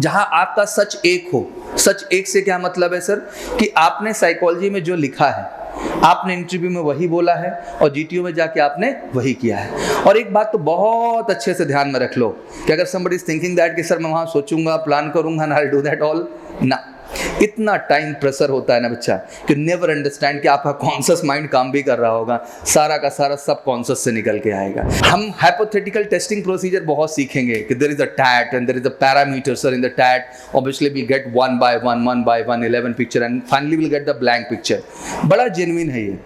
जहां आपका सच एक हो। सच एक से क्या मतलब है सर, कि आपने साइकोलॉजी में जो लिखा है, आपने इंटरव्यू में वही बोला है और जीटीओ में जाके आपने वही किया है। और एक बात तो बहुत अच्छे से ध्यान में रख लो कि अगर somebody is thinking that कि सर मैं वहाँ सोचूंगा, प्लान करूंगा ना, I'll do that all, ना, इतना टाइम प्रेशर होता है ना बच्चा कि नेवर अंडरस्टैंड कि आपका कॉन्शियस माइंड काम भी कर रहा होगा, सारा का सारा सब कॉन्शियस से निकल के आएगा। हम हाइपोथेटिकल टेस्टिंग प्रोसीजर बहुत सीखेंगे कि there is a TAT and there is a parameter sir in the TAT, obviously will get 1 by 1 11 picture and finally will get the blank picture. बड़ा जेन्युइन है ये।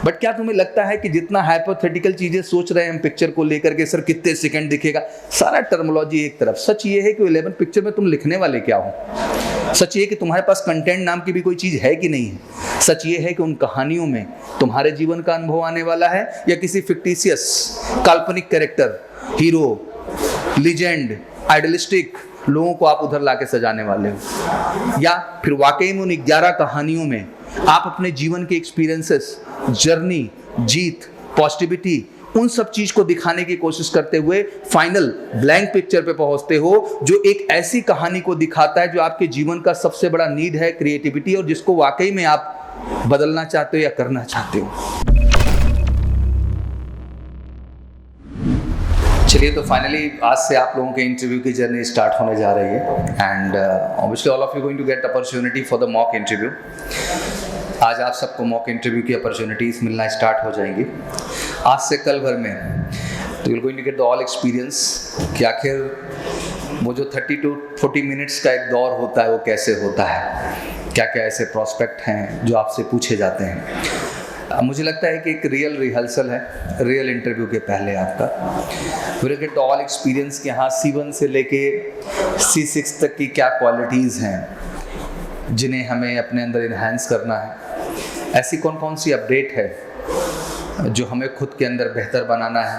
बट क्या तुम्हें लगता है कि जितना हाइपोथेटिकल चीजें सोच रहे हैं हम पिक्चर को लेकर के, सर कितने सेकंड दिखेगा, सारा टर्मिनोलॉजी एक तरफ। सच ये है कि 11 पिक्चर में तुम लिखने वाले क्या हो। सच ये कि तुम्हारे पास कंटेंट नाम की भी कोई चीज है कि नहीं है। सच ये है कि उन कहानियों में तुम्हारे जीवन का अनुभव आने वाला है या किसी फिक्टिशियस काल्पनिक कैरेक्टर, हीरो, लीजेंड, आइडलिस्टिक लोगों को आप उधर लाके सजाने वाले हो, या फिर वाकई में उन 11 कहानियों में आप अपने जीवन के एक्सपीरियंसेस, जर्नी, जीत, पॉजिटिविटी, उन सब चीज को दिखाने की कोशिश करते हुए फाइनल ब्लैंक पिक्चर पे पहुंचते हो, जो एक ऐसी कहानी को दिखाता है जो आपके जीवन का सबसे बड़ा नीड है, क्रिएटिविटी, और जिसको वाकई में आप बदलना चाहते हो या करना चाहते हो। चलिए, तो फाइनली आज से आप लोगों के इंटरव्यू की जर्नी स्टार्ट होने जा रही है and obviously all of you going to get opportunity for the mock interview. आज आप सबको मॉक इंटरव्यू की अपॉर्चुनिटीज मिलना स्टार्ट हो जाएंगी आज से कल भर में। तो you going to get the all experience कि आखिर वो जो 30 to 40 मिनट्स का एक दौर होता है वो कैसे होता है, क्या क्या ऐसे प्रोस्पेक्ट हैं जो आपसे पूछे जाते हैं। मुझे लगता है कि एक रियल रिहर्सल है रियल इंटरव्यू के पहले आपका। विल गेट ऑल एक्सपीरियंस कि हाँ C1 से लेके C6 तक की क्या क्वालिटीज़ हैं जिन्हें हमें अपने अंदर इन्हांस करना है। ऐसी कौन कौन सी अपडेट है जो हमें खुद के अंदर बेहतर बनाना है।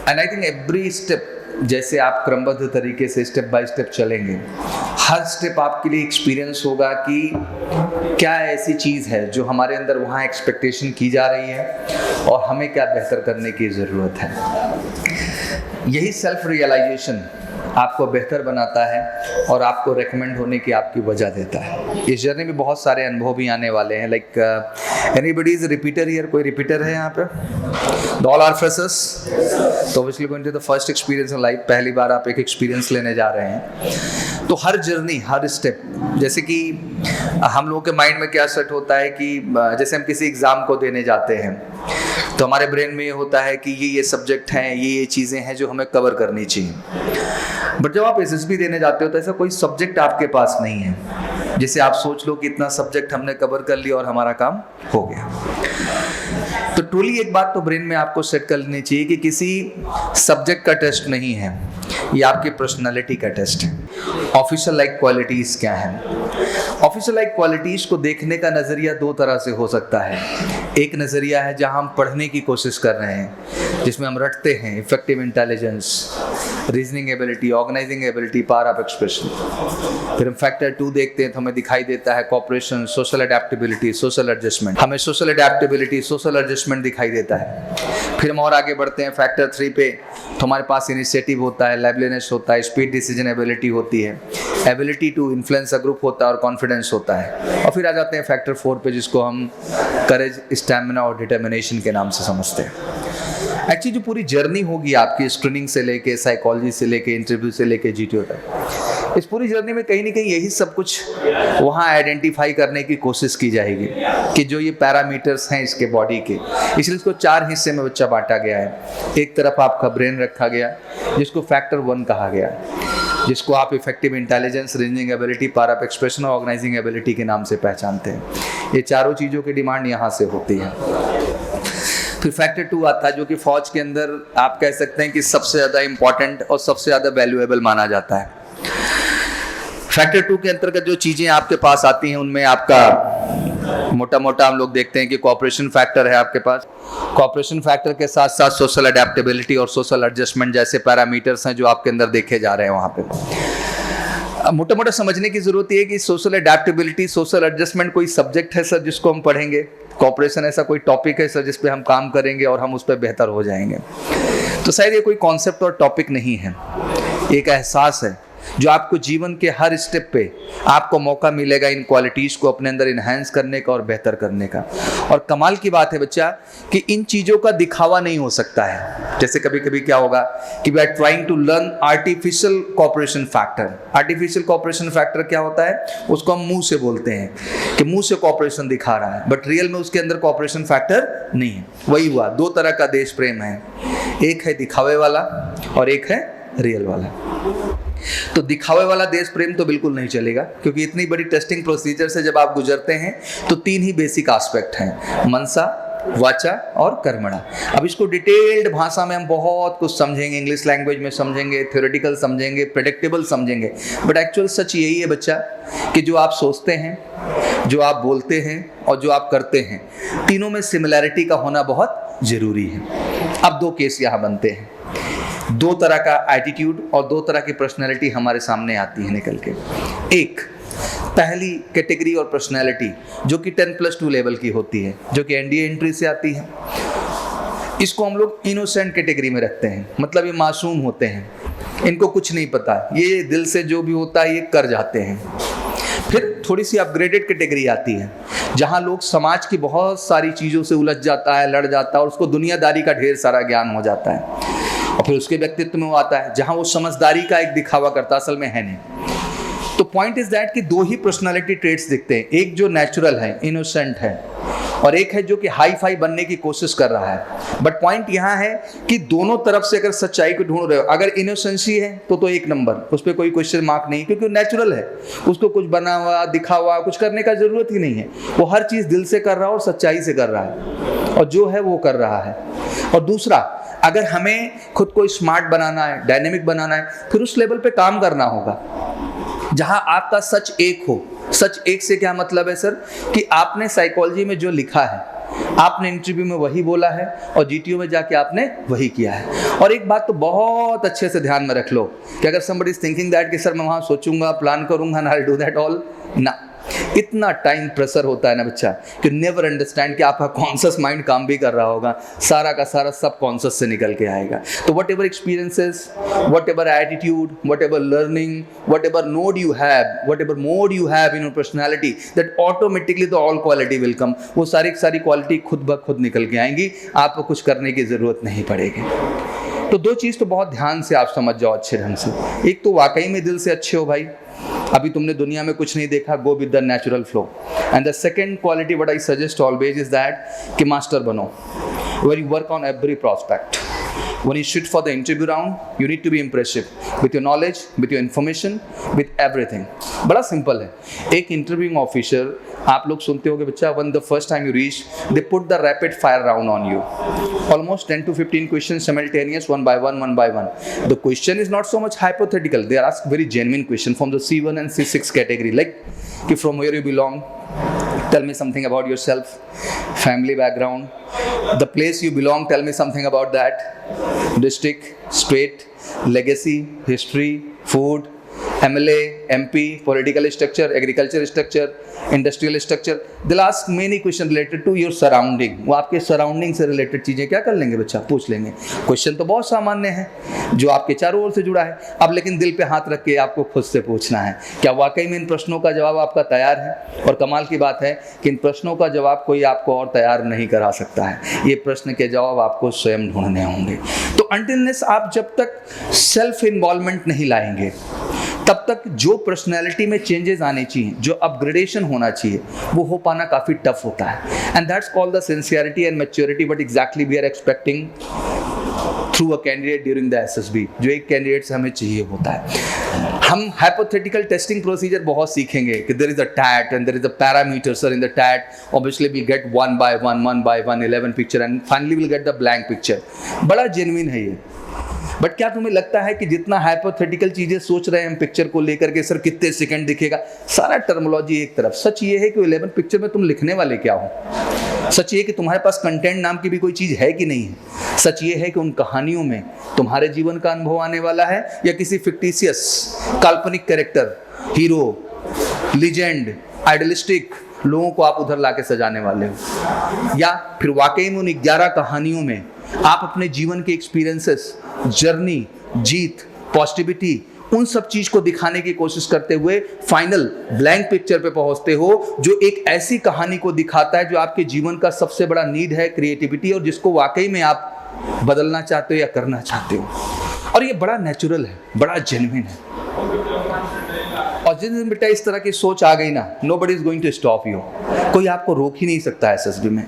And I think every step, जैसे आप क्रमबद्ध तरीके से स्टेप बाय स्टेप चलेंगे, हर स्टेप आपके लिए एक्सपीरियंस होगा कि क्या ऐसी चीज़ है जो हमारे अंदर वहाँ एक्सपेक्टेशन की जा रही है और हमें क्या बेहतर करने की ज़रूरत है। यही सेल्फ रियलाइजेशन आपको बेहतर बनाता है और आपको रेकमेंड होने की आपकी वजह देता है। इस जर्नी में बहुत सारे अनुभव भी आने वाले हैं। Like anybody is repeater here? कोई रिपीटर है यहाँ पे? ऑल आर फ्रेशर्स, तो obviously going to the first experience in life. पहली बार आप एक एक्सपीरियंस लेने जा रहे हैं। तो हर जर्नी, हर स्टेप, जैसे कि हम लोगों के माइंड में क्या सेट होता है कि जैसे हम किसी एग्ज़ाम को देने जाते हैं तो हमारे ब्रेन में ये होता है कि ये सब्जेक्ट हैं, ये चीज़ें हैं जो हमें कवर करनी चाहिए। बट जब आप एसएसबी देने जाते हो तो ऐसा कोई सब्जेक्ट आपके पास नहीं है जिसे आप सोच लो कि इतना सब्जेक्ट हमने कवर कर लिया और हमारा काम हो गया। तो ट्रूली एक बात तो ब्रेन में आपको सेट कर लेनी चाहिए कि किसी सब्जेक्ट का टेस्ट नहीं है, ये आपकी पर्सनालिटी का टेस्ट है। ऑफिसर लाइक क्वालिटीज़ क्या हैं? ऑफिसर लाइक क्वालिटीज़ को देखने का नज़रिया दो तरह से हो सकता है। एक नज़रिया है जहां हम पढ़ने की कोशिश कर रहे हैं, जिसमें हम रटते हैं effective intelligence, reasoning ability, organising ability, power of expression. फिर हम फैक्टर 2 देखते हैं तो हमें दिखाई देता है cooperation, social adaptability, social adjustment. हमें सोशल अडेप्टेबिलिटी, सोशल एडजस्टमेंट दिखाई देता है। फिर हम और आगे बढ़ते हैं फैक्टर 3 पे, तो हमारे पास इनिशिएटिव होता है, लाइवलीनेस होता है, स्पीड डिसीजन एबिलिटी होती है, ability to influence a group होता है और कॉन्फिडेंस होता है। और फिर आ जाते हैं फैक्टर 4 पे, जिसको हम करेज, स्टैमिना और डिटर्मिनेशन के नाम से समझते हैं। एक्चुअली जो पूरी जर्नी होगी आपकी स्क्रीनिंग से लेके, साइकोलॉजी से लेके, इंटरव्यू से लेके जीटीओ तक, इस पूरी जर्नी में कहीं ना कहीं यही सब कुछ वहाँ आइडेंटिफाई करने की कोशिश की जाएगी कि जो ये पैरामीटर्स हैं इसके बॉडी के, इसलिए इसको 4 हिस्से में बच्चा बांटा गया है। एक तरफ आपका ब्रेन रखा गया जिसको फैक्टर 1 कहा गया, जिसको आप effective intelligence, reasoning ability, power of expression और ऑर्गेनाइजिंग एबिलिटी के नाम से पहचानते हैं। ये चारों चीज़ों की डिमांड यहाँ से होती है। फिर फैक्टर 2 आता है जो कि फौज के अंदर आप कह सकते हैं कि सबसे ज़्यादा इंपॉर्टेंट और सबसे ज़्यादा वैल्यूएबल माना जाता है। फैक्टर 2 के अंतर्गत जो चीज़ें आपके पास आती हैं उनमें आपका मोटा मोटा हम लोग देखते हैं कि कोऑपरेशन फैक्टर है आपके पास। कोऑपरेशन फैक्टर के साथ साथ सोशल अडेप्टेबिलिटी और सोशल एडजस्टमेंट जैसे पैरामीटर्स हैं जो आपके अंदर देखे जा रहे हैं वहाँ पे। मोटा मोटा समझने की जरूरत है कि सोशल अडेप्टेबिलिटी, सोशल एडजस्टमेंट कोई सब्जेक्ट है सर जिसको हम पढ़ेंगे? कोऑपरेशन ऐसा कोई टॉपिक है सर जिस पे हम काम करेंगे और हम उस पर बेहतर हो जाएंगे? तो शायद ये कोई कॉन्सेप्ट और टॉपिक नहीं है, एक एहसास है जो आपको जीवन के हर स्टेप पे आपको मौका मिलेगा इन क्वालिटीज़ को अपने अंदर इन्हांस करने का और बेहतर करने का। और कमाल की बात है बच्चा कि इन चीज़ों का दिखावा नहीं हो सकता है। जैसे कभी कभी क्या होगा कि we are trying to learn artificial cooperation factor. Artificial cooperation factor क्या होता है, उसको हम मुंह से बोलते हैं कि मुंह से कोऑपरेशन दिखा रहा है, बट रियल में उसके अंदर कोऑपरेशन फैक्टर नहीं है। वही हुआ, दो तरह का देश प्रेम है, एक है दिखावे वाला और एक है रियल वाला। तो दिखावे वाला देश प्रेम तो बिल्कुल नहीं चलेगा, क्योंकि इतनी बड़ी टेस्टिंग प्रोसीजर से जब आप गुजरते हैं तो 3 ही बेसिक एस्पेक्ट हैं, मनसा, वाचा और कर्मणा। अब इसको डिटेल्ड भाषा में हम बहुत कुछ समझेंगे, इंग्लिश लैंग्वेज में समझेंगे, थ्योरेटिकल समझेंगे, प्रेडिक्टेबल समझेंगे, बट एक्चुअल सच यही है बच्चा कि जो आप सोचते हैं, जो आप बोलते हैं और जो आप करते हैं, तीनों में सिमिलैरिटी का होना बहुत जरूरी है। अब 2 केस यहाँ बनते हैं, 2 तरह का एटीट्यूड और 2 तरह की पर्सनैलिटी हमारे सामने आती है निकल के। एक पहली कैटेगरी और पर्सनैलिटी जो कि 10+2 लेवल की होती है, जो कि एनडीए एंट्री से आती है। इसको हम लोग इनोसेंट कैटेगरी में रखते हैं, मतलब ये मासूम होते हैं, इनको कुछ नहीं पता, ये दिल से जो भी होता है ये कर जाते हैं। फिर थोड़ी सी अपग्रेडेड कैटेगरी आती है, जहाँ लोग समाज की बहुत सारी चीज़ों से उलझ जाता है, लड़ जाता है और उसको दुनियादारी का ढेर सारा ज्ञान हो जाता है। और फिर उसके व्यक्तित्व में वो आता है जहाँ वो समझदारी का एक दिखावा करता, असल में है नहीं। तो पॉइंट इज दैट कि 2 ही पर्सनालिटी ट्रेट्स दिखते हैं, एक जो नेचुरल है, इनोसेंट है, और एक है जो कि हाई फाई बनने की कोशिश कर रहा है। बट पॉइंट यहाँ है कि दोनों तरफ से अगर सच्चाई को ढूंढ रहे हो, अगर इनोसेंसी है तो 1 नंबर, उस पर कोई क्वेश्चन मार्क नहीं, क्योंकि नेचुरल है, उसको कुछ बना हुआ दिखा हुआ कुछ करने का जरूरत ही नहीं है, वो हर चीज़ दिल से कर रहा है और सच्चाई से कर रहा है और जो है वो कर रहा है। और दूसरा, अगर हमें खुद को स्मार्ट बनाना है, डायनेमिक बनाना है, फिर उस लेवल पे काम करना होगा जहां आपका सच एक हो। सच एक से क्या मतलब है सर, कि आपने साइकोलॉजी में जो लिखा है, आपने इंटरव्यू में वही बोला है और जीटीओ में जाके आपने वही किया है। और एक बात तो बहुत अच्छे से ध्यान में रख लो कि अगर somebody is thinking that कि सर मैं वहाँ सोचूंगा, प्लान करूंगा ना, I'll do that all, ना, इतना टाइम प्रेशर होता है ना बच्चा कि नेवर अंडरस्टैंड कि आपका कॉन्शियस माइंड काम भी कर रहा होगा, सारा का सारा सब कॉन्शियस से निकल के आएगा। तो what ever experiences, what ever attitude, what ever learning, what ever node you have, what ever mode you have in your personality, that automatically the all quality will come. वो सारी क्वालिटी खुद ब खुद निकल के आएंगी, आपको कुछ करने की जरूरत नहीं पड़ेगी। तो 2 चीज़ तो बहुत ध्यान से आप समझ जाओ अच्छे ढंग से। एक तो वाकई में दिल से अच्छे हो भाई, अभी तुमने दुनिया में कुछ नहीं देखा, go with the natural flow. And the second quality what I suggest always is that कि मास्टर बनो, where you work on every prospect. When you sit for the interview round, you need to be impressive with your knowledge, with your information, with everything. बड़ा simple है। एक interviewing officer, आप लोग सुनते होगे बच्चा, when the first time you reach, they put the rapid fire round on you. Almost 10 to 15 questions simultaneous, one by one, one by one. The question is not so much hypothetical. They are asked very genuine question from the C1 and C6 category, like कि from where you belong, tell me something about yourself, family background, the place you belong, tell me something about that, district, state, legacy, history, food, MLA, MP, political structure, agriculture structure, industrial structure. They'll ask many questions related to your surrounding. वो आपके surrounding से related चीज़ें क्या कर लेंगे बच्चा, पूछ लेंगे। क्वेश्चन तो बहुत सामान्य है जो आपके चारों ओर से जुड़ा है, अब लेकिन दिल पे हाथ रख के आपको खुद से पूछना है, क्या वाकई में इन प्रश्नों का जवाब आपका तैयार है। और कमाल की बात है कि इन प्रश्नों का जवाब कोई आपको और तैयार नहीं करा सकता है, ये प्रश्न के जवाब आपको स्वयं ढूंढने होंगे। तो अनटिलनेस आप जब तक सेल्फ इन्वॉल्वमेंट नहीं लाएंगे, तब तक जो पर्सनैलिटी में चेंजेस आने चाहिए, जो अपग्रेडेशन होना चाहिए, वो हो पाना काफ़ी टफ होता है। And that's called the sincerity and maturity what exactly we are expecting through a candidate during the SSB, जो एक कैंडिडेट से हमें चाहिए होता है। हम हाइपोथेटिकल टेस्टिंग प्रोसीजर बहुत सीखेंगे कि there is a TAT and there is a parameter sir in the TAT, obviously we get 1 by 1 11 picture and finally will get the blank picture. बड़ा जेन्युइन है ये। बट क्या तुम्हें लगता है कि जितना हाइपोथेटिकल चीज़ें सोच रहे हैं हम पिक्चर को लेकर के, सर कितने सेकंड दिखेगा, सारा टर्मोलॉजी एक तरफ। सच ये है कि 11 पिक्चर में तुम लिखने वाले क्या हो। सच ये है कि तुम्हारे पास कंटेंट नाम की भी कोई चीज़ है कि नहीं है। सच ये है कि उन कहानियों में तुम्हारे जीवन का अनुभव आने वाला है या किसी फिक्टिशियस काल्पनिक कैरेक्टर, हीरो, लीजेंड, आइडलिस्टिक लोगों को आप उधर लाके सजाने वाले हो, या फिर वाकई में उन 11 कहानियों में आप अपने जीवन के एक्सपीरियंसेस, जर्नी, जीत, पॉजिटिविटी उन सब चीज को दिखाने की कोशिश करते हुए फाइनल ब्लैंक पिक्चर पे पहुंचते हो, जो एक ऐसी कहानी को दिखाता है जो आपके जीवन का सबसे बड़ा नीड है, क्रिएटिविटी, और जिसको वाकई में आप बदलना चाहते हो या करना चाहते हो। और ये बड़ा नेचुरल है, बड़ा जेन्युइन है। और जिस दिन बेटा इस तरह की सोच आ गई ना, nobody is going to stop you, कोई आपको रोक ही नहीं सकता एसएसबी में।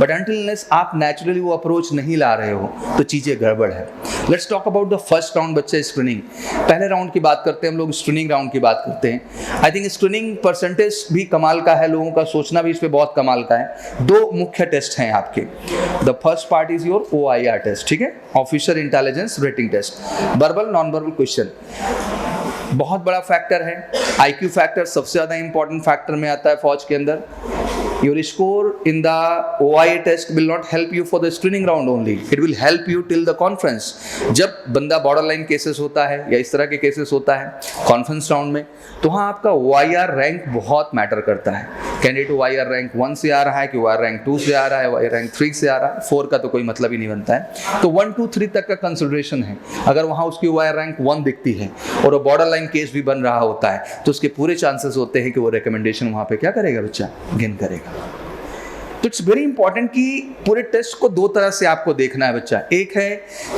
बट अंटिल अनलेस आप नेचुरली वो अप्रोच नहीं ला रहे हो तो चीज़ें गड़बड़ है। Let's talk about the first round, बच्चे स्क्रीनिंग। पहले राउंड की बात करते हैं हम लोग, स्क्रीनिंग राउंड की बात करते हैं। आई थिंक स्क्रीनिंग परसेंटेज भी कमाल का है, लोगों का सोचना भी इस पर बहुत कमाल का है। 2 मुख्य टेस्ट हैं आपके। The first part is your OIR test, ठीक है, officer intelligence rating test, verbal non verbal question. बहुत बड़ा फैक्टर है, IQ फैक्टर सबसे ज़्यादा इंपॉर्टेंट फैक्टर में आता है फौज के अंदर। Your score in the OIA test will not help you for the screening round only. It will help you till the conference. जब बंदा बॉर्डरलाइन केसेस होता है या इस तरह के केसेस होता है कॉन्फ्रेंस राउंड में, तो वहाँ आपका OIR रैंक बहुत मैटर करता है। कैंडिडेट OIR रैंक 1 से आ रहा है कि OIR रैंक 2 से आ रहा है, OIR रैंक 3 से आ रहा है, 4 का तो कोई मतलब ही नहीं बनता है। तो 1 2 3 तक का कंसिडरेशन है। अगर वहाँ उसकी OIR रैंक 1 दिखती है और वो बॉर्डरलाइन केस भी बन रहा होता है, तो उसके पूरे चांसेस होते हैं कि वो रिकमेंडेशन वहाँ पे क्या करेगा बच्चा, गेन करेगा। तो इट्स वेरी इंपॉर्टेंट कि पूरे टेस्ट को 2 तरह से आपको देखना है बच्चा। एक है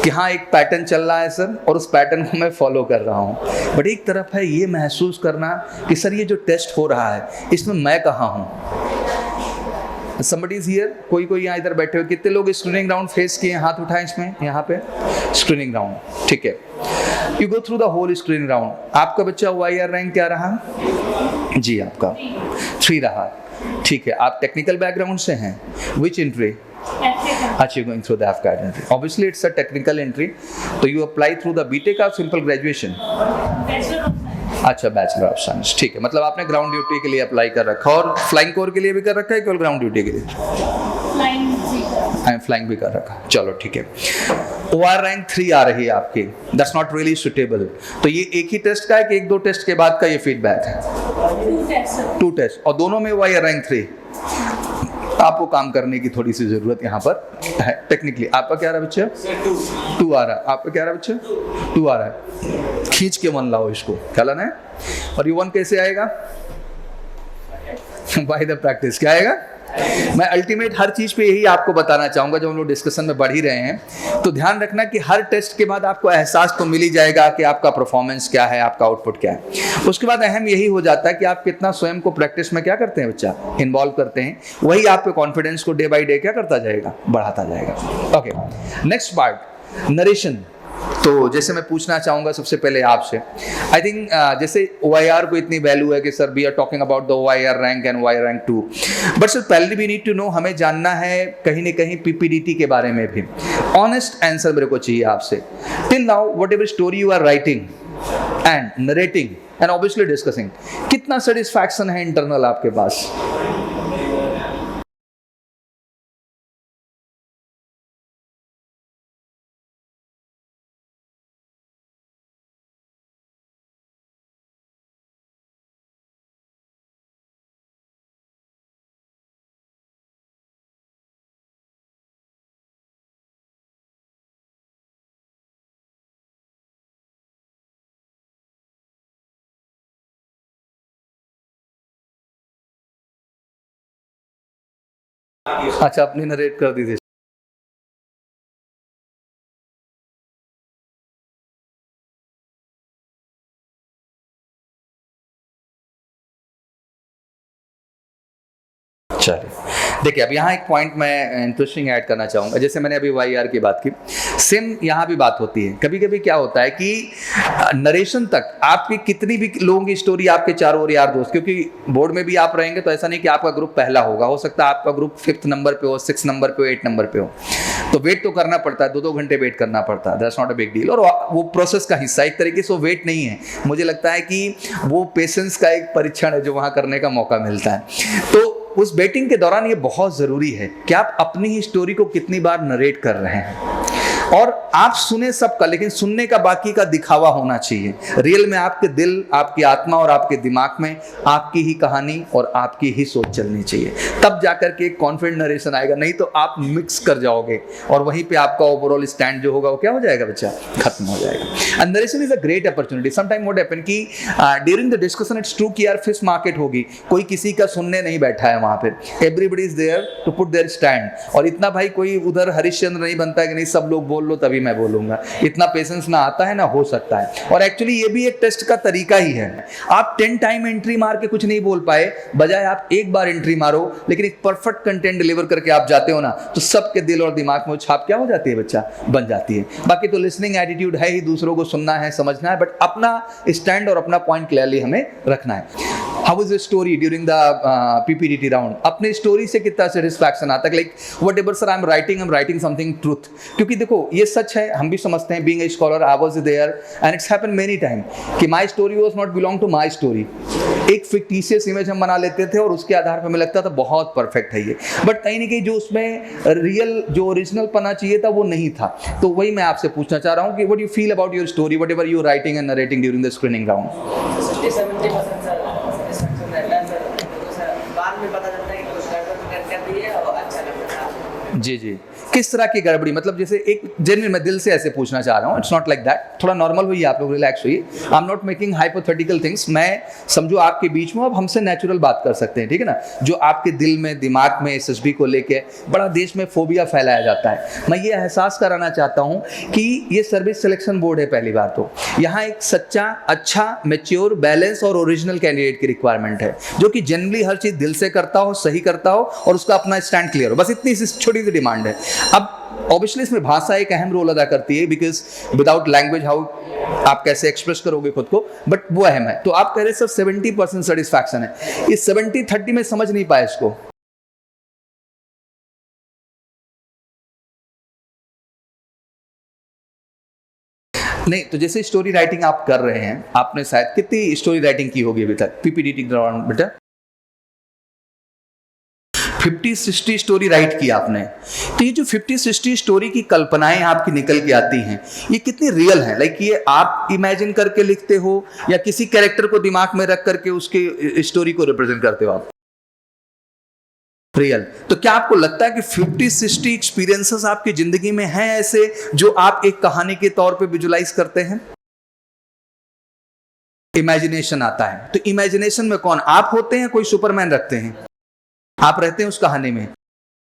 कि हाँ एक पैटर्न चल रहा है सर और उस पैटर्न को मैं फॉलो कर रहा हूँ, बट एक तरफ है ये महसूस करना कि सर ये जो टेस्ट हो रहा है इसमें मैं कहाँ हूँ। somebody is here, कोई यहाँ इधर बैठे हुए, कितने लोग स्क्रीनिंग राउंड फेस किए, हाथ उठाएं इसमें, यहाँ पे स्क्रीनिंग राउंड, ठीक है। You go through the whole screening round. आपका बच्चा OIR रैंक क्या रहा जी? आपका 3 रहा, ठीक है। आप टेक्निकल बैकग्राउंड से हैं, विच एंट्री? अच्छा, going through the AFCAT entry, obviously it's a technical entry. तो you apply through the BTech और सिंपल ग्रेजुएशन? अच्छा, बैचलर ऑफ साइंस, ठीक है। मतलब आपने ग्राउंड ड्यूटी के लिए अप्लाई कर रखा, और फ्लाइंग कोर के लिए भी कर रखा है, केवल ग्राउंड ड्यूटी के लिए? फ्लाइंग भी कर रखा, चलो ठीक है। OIR रैंक 3 आ रही है आपकी, दैट्स नॉट रियली सुटेबल। तो ये एक ही टेस्ट का है कि 1-2 टेस्ट के बाद का ये फीडबैक है? 2 टेस्ट, और दोनों में OIR रैंक 3। आपको काम करने की थोड़ी सी जरूरत यहाँ पर है टेक्निकली। आपका क्या रहा बच्चा? 2 आ रहा है। आपका क्या रहा बच्चा? 2 आ रहा है। खींच के मन लाओ इसको, क्या लाना है? और ये 1 कैसे आएगा? By the practice. क्या आएगा? मैं अल्टीमेट हर चीज पे यही आपको बताना चाहूंगा, जब हम लोग डिस्कशन में बढ़ ही रहे हैं, तो ध्यान रखना कि हर टेस्ट के बाद आपको एहसास तो मिल ही जाएगा कि आपका परफॉर्मेंस क्या है, आपका आउटपुट क्या है। उसके बाद अहम यही हो जाता है कि आप कितना स्वयं को प्रैक्टिस में क्या करते हैं बच्चा, इन्वॉल्व करते हैं। वही आपके कॉन्फिडेंस को डे बाई डे क्या करता जाएगा, बढ़ाता जाएगा। Okay, next part, narration. तो जैसे मैं पूछना चाहूँगा सबसे पहले आपसे, आई थिंक जैसे OIR को इतनी वैल्यू है कि sir we are talking about the OIR rank and OIR rank 2, but sir पहले वी नीड टू नो, हमें जानना है कहीं ना कहीं PPDT के बारे में भी। ऑनेस्ट आंसर मेरे को चाहिए आपसे। Till now whatever story you are writing and narrating and obviously discussing, कितना सेटिस्फैक्शन है इंटरनल आपके पास? अच्छा, अपनी नरेट कर दी थी। चलिए देखिए, अब यहाँ एक पॉइंट मैं इंटरेस्टिंग ऐड करना चाहूँगा। जैसे मैंने अभी OIR की बात की, सेम यहाँ भी बात होती है। कभी कभी क्या होता है कि नरेशन तक आपकी कितनी भी लोगों की स्टोरी, आपके चारों ओर यार दोस्त, क्योंकि बोर्ड में भी आप रहेंगे तो ऐसा नहीं कि आपका ग्रुप पहला होगा, हो सकता है आपका ग्रुप 5th नंबर पे हो, 6th नंबर पे हो, 8 नंबर पे हो, तो वेट तो करना पड़ता है, 2-2 घंटे वेट करना पड़ता है। That's not a big deal, और वो प्रोसेस का हिस्सा, एक तरीके से वो वेट नहीं है। मुझे लगता है कि वो पेशेंस का एक परीक्षण है जो वहाँ करने का मौका मिलता है। तो उस वेटिंग के दौरान ये बहुत ज़रूरी है कि आप अपनी ही स्टोरी को कितनी बार नरेट कर रहे हैं। और आप सुने सबका, लेकिन सुनने का बाकी का दिखावा होना चाहिए। रियल में आपके दिल, आपकी आत्मा और आपके दिमाग में आपकी ही कहानी और आपकी ही सोच चलनी चाहिए, तब जाकर के एक कॉन्फिडेंट नरेशन आएगा। नहीं तो आप मिक्स कर जाओगे और वहीं पे आपका ओवरऑल स्टैंड जो होगा वो क्या हो जाएगा बच्चा, खत्म हो जाएगा। And narration is a great opportunity. Some time what happen कि during the discussion it's true कि यार फिश मार्केट होगी, कोई किसी का सुनने नहीं बैठा है वहां पे, everybody is there to put their stand. और इतना भाई कोई उधर हरिश्चंद्र नहीं बनता है कि नहीं सब लोग बोल लो तभी मैं बोलूंगा, इतना पेशेंस ना आता है ना हो सकता है। और एक्चुअली ये भी एक टेस्ट का तरीका ही है। आप 10 टाइम एंट्री मार के कुछ नहीं बोल पाए, बजाय आप एक बार एंट्री मारो लेकिन एक परफेक्ट कंटेंट डिलीवर करके आप जाते हो ना, तो सबके दिल और दिमाग में वो छाप क्या हो जाती है बच्चा, बन जाती है। बाकी तो लिसनिंग एटीट्यूड है ही, दूसरों को सुनना है, समझना है, बट अपना स्टैंड और अपना पॉइंट क्लियरली हमें रखना है। How is the story during the PPDT round? अपनी स्टोरी से कितना सेटिस्फैक्शन आता है, like whatever sir I am writing something truth. क्योंकि देखो ये सच है, हम भी समझते हैं, being a scholar I was there and it's happened many time कि my story was not belong to my story. एक फिक्टिशियस इमेज हम बना लेते थे और उसके आधार पर हमें लगता था बहुत परफेक्ट है ये, बट कहीं ना कहीं जो उसमें रियल जो ओरिजिनल पना चाहिए था वो नहीं था। तो वही मैं आपसे पूछना चाह रहा हूँ कि what you feel about your story, what ever you writing and narrating during the screening round? 60-70% sir satisfaction रहता है सर, तो सर बाद में पता चलता है कि कुछ गड़बड़ कर दी है और अच्छा लगता है। जी जी, किस तरह की गड़बड़ी, मतलब जैसे एक जेन्युइन, मैं दिल से ऐसे पूछना चाह रहा हूँ, इट्स नॉट लाइक दैट, थोड़ा नॉर्मल हुई, आप लोग रिलैक्स हुई, I am not making hypothetical things. मैं समझो आपके बीच में, अब हमसे नेचुरल बात कर सकते हैं, ठीक है ना। जो आपके दिल में, दिमाग में एसएसबी को लेके बड़ा देश में फोबिया फैलाया जाता है, मैं ये एहसास कराना चाहता हूँ कि ये सर्विस सिलेक्शन बोर्ड है। पहली बार तो यहाँ एक सच्चा, अच्छा, मैच्योर, बैलेंस और ओरिजिनल कैंडिडेट की रिक्वायरमेंट है, जो कि जनरली हर चीज़ दिल से करता हो, सही करता हो और उसका अपना स्टैंड क्लियर हो। बस इतनी सी छोटी सी डिमांड है। अब ऑब्वियसली इसमें भाषा एक अहम रोल अदा करती है, बिकॉज विदाउट लैंग्वेज हाउ आप कैसे एक्सप्रेस करोगे खुद को, बट वो अहम है। तो आप कह रहे सर 70% सेटिस्फैक्शन है, इस 70-30 में समझ नहीं पाए इसको। नहीं, तो जैसे स्टोरी राइटिंग आप कर रहे हैं, आपने शायद कितनी स्टोरी राइटिंग की होगी अभी तक पीपीटीटी दौरान बेटा? 50-60 स्टोरी राइट की आपने। तो ये जो 50-60 स्टोरी की कल्पनाएं आपकी निकल के आती हैं, ये कितनी रियल हैं? लाइक ये आप इमेजिन करके लिखते हो या किसी कैरेक्टर को दिमाग में रख करके उसके स्टोरी को रिप्रेजेंट करते हो आप? रियल। तो क्या आपको लगता है कि 50-60 एक्सपीरियंसेस आपकी जिंदगी में हैं ऐसे जो आप एक कहानी के तौर पे विजुलाइज करते हैं? इमेजिनेशन आता है, तो इमेजिनेशन में कौन आप होते हैं? कोई सुपरमैन रखते हैं, आप रहते हैं उस कहानी में।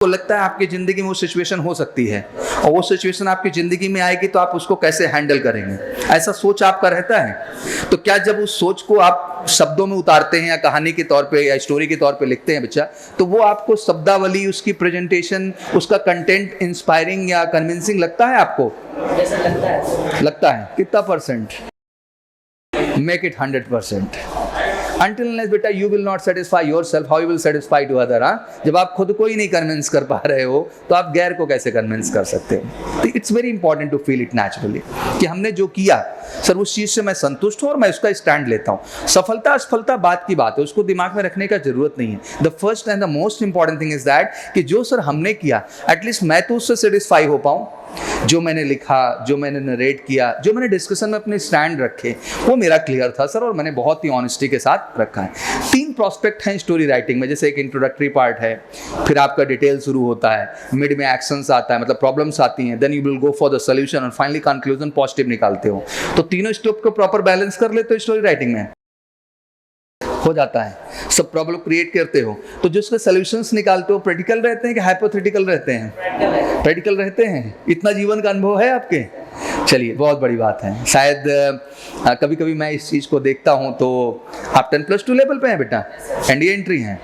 तो लगता है आपकी जिंदगी में वो सिचुएशन हो सकती है, और वो सिचुएशन आपकी जिंदगी में आएगी तो आप उसको कैसे हैंडल करेंगे, ऐसा सोच आपका रहता है। तो क्या जब उस सोच को आप शब्दों में उतारते हैं या कहानी के तौर पे या स्टोरी के तौर पे लिखते हैं बच्चा, तो वो आपको शब्दावली, उसकी प्रेजेंटेशन, उसका कंटेंट इंस्पायरिंग या कन्विंसिंग लगता है आपको? जैसा लगता है। लगता है। कितना percent? Make it 100%। Until unless बेटा you will not satisfy yourself, how you will satisfy to other? जब आप खुद को ही नहीं कन्विंस कर पा रहे हो तो आप गैर को कैसे कन्विंस कर सकते हो? तो it's very important to feel it naturally कि हमने जो किया सर उस चीज़ से मैं संतुष्ट हूँ और मैं उसका स्टैंड लेता हूँ। सफलता असफलता बात की बात है, उसको दिमाग में रखने का जरूरत नहीं है। The first and the most important thing is that कि जो सर हमने किया एटलीस्ट मैं तो उससे सेटिस्फाई हो पाऊँ। जो मैंने लिखा, जो मैंने नरेट किया, जो मैंने डिस्कशन में अपने स्टैंड रखे, वो मेरा क्लियर था सर, और मैंने बहुत ही ऑनेस्टी के साथ रखा है। 3 प्रोस्पेक्ट हैं स्टोरी राइटिंग में, जैसे एक इंट्रोडक्टरी पार्ट है, फिर आपका डिटेल शुरू होता है, मिड में एक्शंस आता है, मतलब प्रॉब्लम्स आती हैं, then you will go for the solution और फाइनली कंक्लूजन पॉजिटिव निकालते हो। तो तीनों स्टेप को प्रॉपर बैलेंस कर लेते हो स्टोरी राइटिंग में, हो जाता है। सब प्रॉब्लम क्रिएट करते हो तो जो उसके सॉल्यूशंस निकालते हो प्रैक्टिकल रहते हैं कि हाइपोथेटिकल रहते हैं? प्रैक्टिकल रहते हैं। इतना जीवन का अनुभव है आपके? चलिए, बहुत बड़ी बात है। शायद कभी कभी मैं इस चीज़ को देखता हूँ तो आप 10+2 लेवल पे हैं बेटा, एनडीए एंट्री हैं,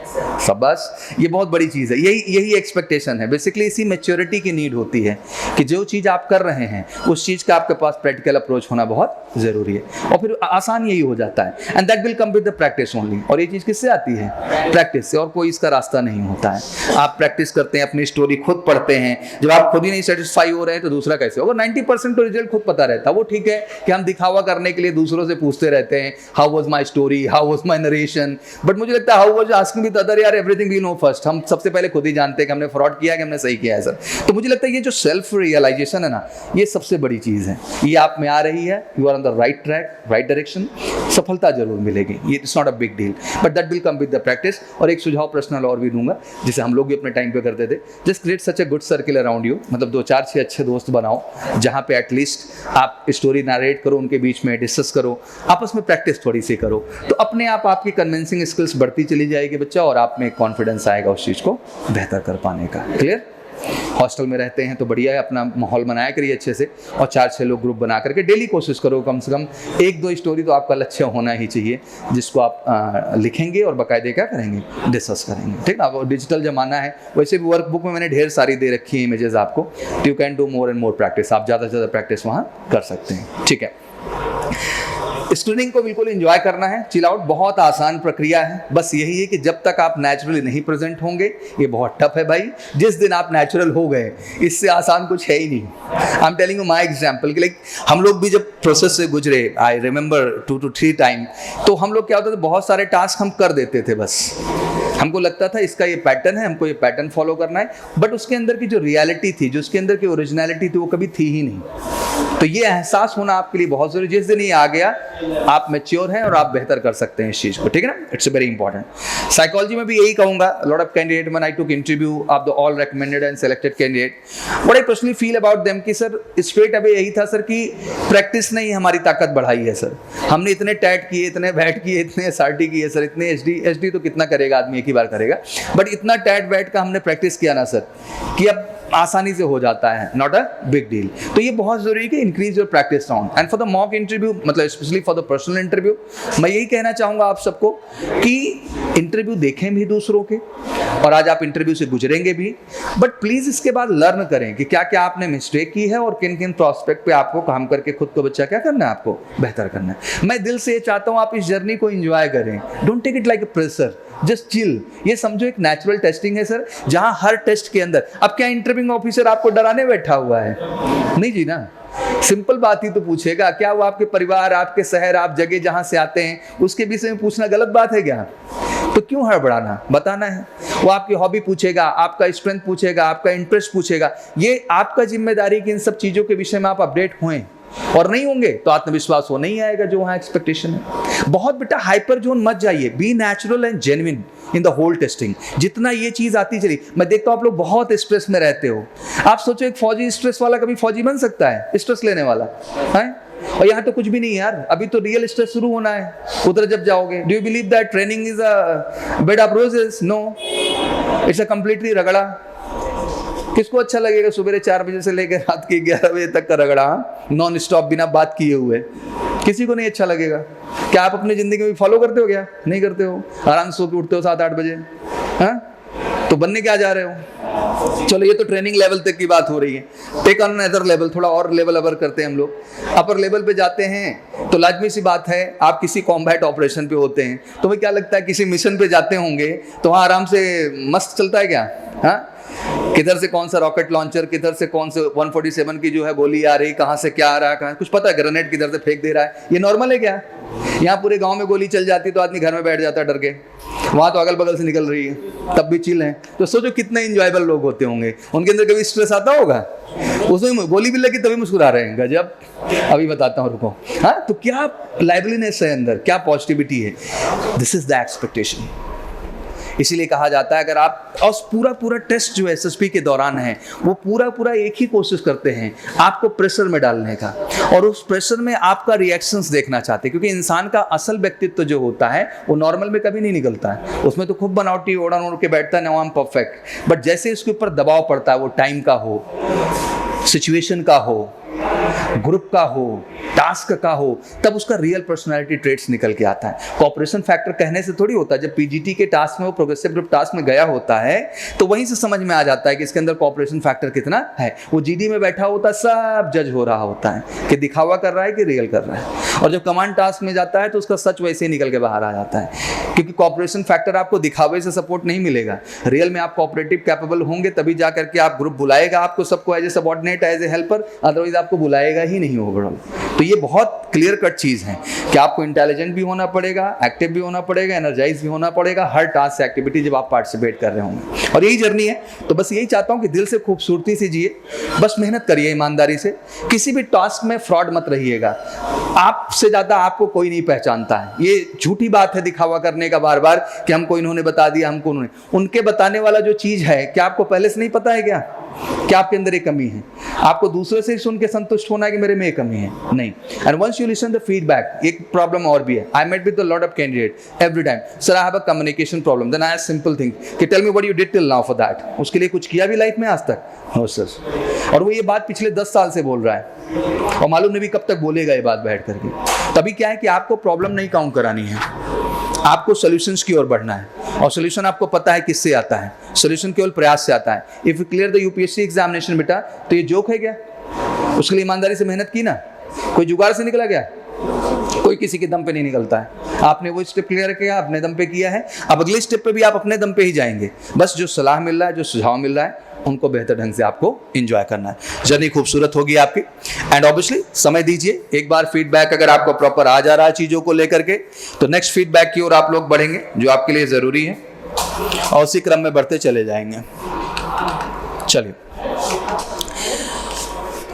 सब बस ये बहुत बड़ी चीज़ है। यही एक्सपेक्टेशन है बेसिकली। इसी मैच्योरिटी की नीड होती है कि जो चीज़ आप कर रहे हैं उस चीज़ का आपके पास प्रैक्टिकल अप्रोच होना बहुत ज़रूरी है, और फिर आसान यही हो जाता है। And that will come with the practice only. और ये चीज़ किससे आती है? प्रैक्टिस से, और कोई इसका रास्ता नहीं होता है। आप प्रैक्टिस करते हैं, अपनी स्टोरी खुद पढ़ते हैं। जब आप खुद ही नहीं सेटिस्फाई हो रहे हैं तो दूसरा कैसे होगा? 90% तो रिजल्ट खुद पता रहता है। वो ठीक है कि हम दिखावा करने के लिए दूसरों से पूछते रहते हैं, how was my story, how was my narration, but मुझे लगता है how was asking with other, यार एवरीथिंग वी नो फर्स्ट। हम सबसे पहले खुद ही जानते हैं कि हमने फ्रॉड किया है कि हमने सही किया है सर। तो मुझे लगता है ये जो सेल्फ रियलाइजेशन है ना, ये सबसे बड़ी चीज़ है। ये आप में आ रही है, you are on the right track, right direction, सफलता जरूर मिलेगी, ये it's not a big deal, but that will come with the practice. और एक सुझाव पर्सनल और भी दूंगा, जिसे हम लोग भी अपने टाइम पे करते थे, just create such a good circle around you, मतलब 2-4-6 अच्छे दोस्त बनाओ, जहाँ पे एटलीस्ट आप स्टोरी नरेट करो, उनके बीच में डिस्कस करो, आपस में प्रैक्टिस थोड़ी सी करो, तो अपने आप आपकी कन्विंसिंग स्किल्स बढ़ती चली जाएगी बच्चा, और आप में कॉन्फिडेंस आएगा उस चीज़ को बेहतर कर पाने का। क्लियर? हॉस्टल में रहते हैं तो बढ़िया है, अपना माहौल बनाया करिए अच्छे से, और 4-6 लोग ग्रुप बना करके डेली कोशिश करो, कम से कम 1-2 स्टोरी तो आपका लक्ष्य होना ही चाहिए, जिसको आप लिखेंगे और बाकायदे क्या करेंगे, डिस्कस करेंगे। ठीक ना? वो डिजिटल ज़माना है, वैसे भी वर्कबुक में मैंने ढेर सारी दे रखी है इमेजेस आपको, तो you can do more and more practice, आप ज़्यादा से ज़्यादा प्रैक्टिस वहाँ कर सकते हैं। ठीक है, स्क्रीनिंग को बिल्कुल एंजॉय करना है, चिल आउट, बहुत आसान प्रक्रिया है, बस यही है कि जब तक आप नेचुरली नहीं प्रेजेंट होंगे, ये बहुत टफ है भाई, जिस दिन आप नेचुरल हो गए, इससे आसान कुछ है ही नहीं। I am telling you my example कि लाइक हम लोग भी जब प्रोसेस से गुजरे, आई रिमेंबर 2 to 3 टाइम, तो हम लोग क्या होता था, बहुत सारे टास्क हम कर देते थे, बस हमको लगता था इसका ये पैटर्न है, हमको ये पैटर्न फॉलो करना है, बट उसके अंदर की जो रियलिटी थी, जो उसके अंदर की ओरिजिनलिटी थी, वो कभी थी ही नहीं। तो ये एहसास होना आपके लिए बहुत जरूरी, जिस दिन ये आ गया आप मैच्योर हैं और आप बेहतर कर सकते हैं इस चीज़ को। ठीक है ना? It's very important. साइकोलॉजी में भी यही कहूँगा, lot of candidate when I took interview of the all recommended and selected candidate, what I personally feel about them कि सर स्ट्रेट अवे यही था सर कि प्रैक्टिस ने ही हमारी ताकत बढ़ाई है सर। हमने इतने टैट किए, इतने बैट किए, इतने SRT किए सर, इतने एचडी तो कितना करेगा आदमी, एक ही बार करेगा, बट इतना टैट बैट का हमने प्रैक्टिस किया ना सर कि अब आसानी से हो जाता है, नॉट अ बिग डील। तो ये बहुत जरूरी है कि increase your practice round. And for the mock interview, मतलब specially for the personal interview, मैं यही कहना चाहूँगा आप सबको कि इंटरव्यू देखें भी दूसरों के, और आज आप इंटरव्यू से गुजरेंगे भी, बट प्लीज़ इसके बाद लर्न करें कि क्या क्या आपने मिस्टेक की है और किन किन प्रॉस्पेक्ट पे आपको काम करके खुद को बच्चा क्या करना है, आपको बेहतर करना है। मैं दिल से ये चाहता हूँ आप इस जर्नी को एंजॉय करें, don't take it like a pressure, just chill. ये समझो एक नेचुरल टेस्टिंग है सर, जहां हर टेस्ट के अंदर, अब क्या इंटरव्यूइंग ऑफिसर आपको डराने बैठा हुआ है? नहीं जी ना, सिंपल बात ही तो पूछेगा। क्या वो आपके परिवार, आपके शहर, आप जगह जहां से आते हैं, उसके विषय में पूछना गलत बात है क्या? तो क्यों हड़बड़ाना, बताना है। वो आपकी हॉबी पूछेगा, आपका स्ट्रेंथ पूछेगा, आपका इंटरेस्ट पूछेगा, ये आपका जिम्मेदारी कि इन सब चीजों के विषय में आप अपडेट हों, और नहीं होंगे तो आत्मविश्वास वो नहीं आएगा जो वहाँ एक्सपेक्टेशन है। बहुत बेटा हाइपर जोन मत जाइए, be natural and genuine in the whole testing. जितना ये चीज़ आती चली, मैं देखता हूँ आप लोग बहुत स्ट्रेस में रहते हो। आप सोचो एक फौजी स्ट्रेस वाला कभी फौजी बन सकता है? स्ट्रेस लेने वाला है? और यहाँ तो कुछ भी नहीं है यार, अभी तो रियल स्ट्रेस शुरू होना है उधर जब जाओगे। Do you believe that training is a bed of roses? No, it's a completely रगड़ा। किसको अच्छा लगेगा सुबह 4 बजे से लेकर रात के 11 बजे तक का रगड़ा, नॉन स्टॉप बिना बात किए हुए? किसी को नहीं अच्छा लगेगा। क्या आप अपनी जिंदगी में फॉलो करते हो? क्या नहीं करते हो? आराम से सो के उठते हो 7-8 बजे, हाँ? तो बनने क्या जा रहे हो? चलो ये तो ट्रेनिंग लेवल तक की बात हो रही है। टेक ऑन अदर लेवल, थोड़ा और लेवल अपर करते हैं हम लोग। अपर लेवल पे जाते हैं तो लाजमी सी बात है, आप किसी कॉम्बैट ऑपरेशन पे होते हैं, तो हमें क्या लगता है किसी मिशन पे जाते होंगे तो वहाँ आराम से मस्त चलता है क्या? हाँ, किधर से कौन सा रॉकेट लॉन्चर, किधर से कौन से 147 की जो है गोली आ रही, कहाँ से क्या आ रहा है, कहाँ कुछ पता है? ग्रेनेड किधर से फेंक दे रहा है, ये नॉर्मल है क्या? यहाँ पूरे गांव में गोली चल जाती तो आदमी घर में बैठ जाता है डर के, वहाँ तो अगल बगल से निकल रही है, तब भी चिल है। तो सोचो कितने इंजॉयबल लोग होते होंगे, उनके अंदर कभी स्ट्रेस आता होगा? उसमें गोली भी लगी तभी मुस्कुरा रहे हैं, गजब। अभी बताता हूँ, रुको। हाँ, तो क्या लाइवलीनेस है अंदर, क्या पॉजिटिविटी है? This is the expectation. इसीलिए कहा जाता है अगर आप, और पूरा टेस्ट जो SSP के दौरान है वो पूरा एक ही कोशिश करते हैं आपको प्रेशर में डालने का, और उस प्रेशर में आपका रिएक्शंस देखना चाहते हैं, क्योंकि इंसान का असल व्यक्तित्व जो होता है वो नॉर्मल में कभी नहीं निकलता है। उसमें तो खूब बनावटी ओढ़ के बैठता है, no I am perfect, but जैसे इसके ऊपर दबाव पड़ता है, वो टाइम का हो, सिचुएशन का हो, ग्रुप का हो, टास्क का हो, तब उसका रियल पर्सनालिटी ट्रेट्स निकल के आता है। कॉपरेशन फैक्टर कहने से थोड़ी होता है। जब PGT के टास्क में वो प्रोग्रेसिव ग्रुप टास्क में गया होता है तो वहीं से समझ में आ जाता है कि इसके अंदर कॉपरेशन फैक्टर कितना है। वो GD में बैठा होता है, सब जज हो रहा होता है कि दिखावा कर रहा है कि रियल कर रहा है, और जब कमांड टास्क में जाता है तो उसका सच वैसे ही निकल के बाहर आ जाता है, क्योंकि कॉपरेशन फैक्टर आपको दिखावे से सपोर्ट नहीं मिलेगा। रियल में आप कॉपरेटिव कैपेबल होंगे तभी जा करके आप ग्रुप बुलाएगा आपको सबको as a subordinate, as a helper, otherwise आप आपको बुलाएगा ही नहीं ओवरऑल। तो ये बहुत क्लियर कट चीज़ है कि आपको इंटेलिजेंट भी होना पड़ेगा, एक्टिव भी होना पड़ेगा, एनर्जाइज भी होना पड़ेगा हर टास्क एक्टिविटी जब आप पार्टिसिपेट कर रहे होंगे। और यही जर्नी है। तो बस यही चाहता हूँ कि दिल से खूबसूरती से जिए, बस मेहनत करिए ईमानदारी से, किसी भी टास्क में फ्रॉड मत रहिएगा। आपसे ज़्यादा आपको कोई नहीं पहचानता है। ये झूठी बात है दिखावा करने का बार बार कि हमको इन्होंने बता दिया, हमको उन्होंने। उनके बताने वाला जो चीज़ है, क्या आपको पहले से नहीं पता है क्या आपके अंदर एक कमी है? आपको दूसरे से ही सुन के संतुष्ट होना है कि मेरे में एक कमी है? नहीं। And once you listen the feedback, एक प्रॉब्लम और भी है। I met with a lot of candidate every time, sir I have a communication problem. Then I ask simple thing कि tell me what you did till now for that. उसके लिए कुछ किया भी लाइफ में आज तक? No sir. और वो ये बात पिछले 10 साल से बोल रहा है और मालूम नहीं भी कब तक बोलेगा ये बात बैठ करके। तभी क्या है कि आपको प्रॉब्लम नहीं काउंट करानी है, आपको सॉल्यूशंस की ओर बढ़ना है। और सॉल्यूशन आपको पता है किससे आता है, सॉल्यूशन केवल प्रयास से आता है। If you clear the UPSC examination बेटा, तो ये जोक है क्या? उसके लिए ईमानदारी से मेहनत की ना, कोई जुगाड़ से निकला क्या? कोई किसी के दम पे नहीं निकलता है। आपने वो स्टेप क्लियर किया, अपने दम पे किया है, अब अगले स्टेप पे भी आप अपने दम पे ही जाएंगे। बस जो सलाह मिल रहा है, जो सुझाव मिल रहा है, उनको बेहतर ढंग से आपको एंजॉय करना है। जर्नी खूबसूरत होगी आपकी। एंड ऑब्वियसली समय दीजिए, एक बार फीडबैक अगर आपको प्रॉपर आ जा रहा है चीज़ों को लेकर के, तो नेक्स्ट फीडबैक की ओर आप लोग बढ़ेंगे जो आपके लिए ज़रूरी है, और उसी क्रम में बढ़ते चले जाएंगे। चलिए,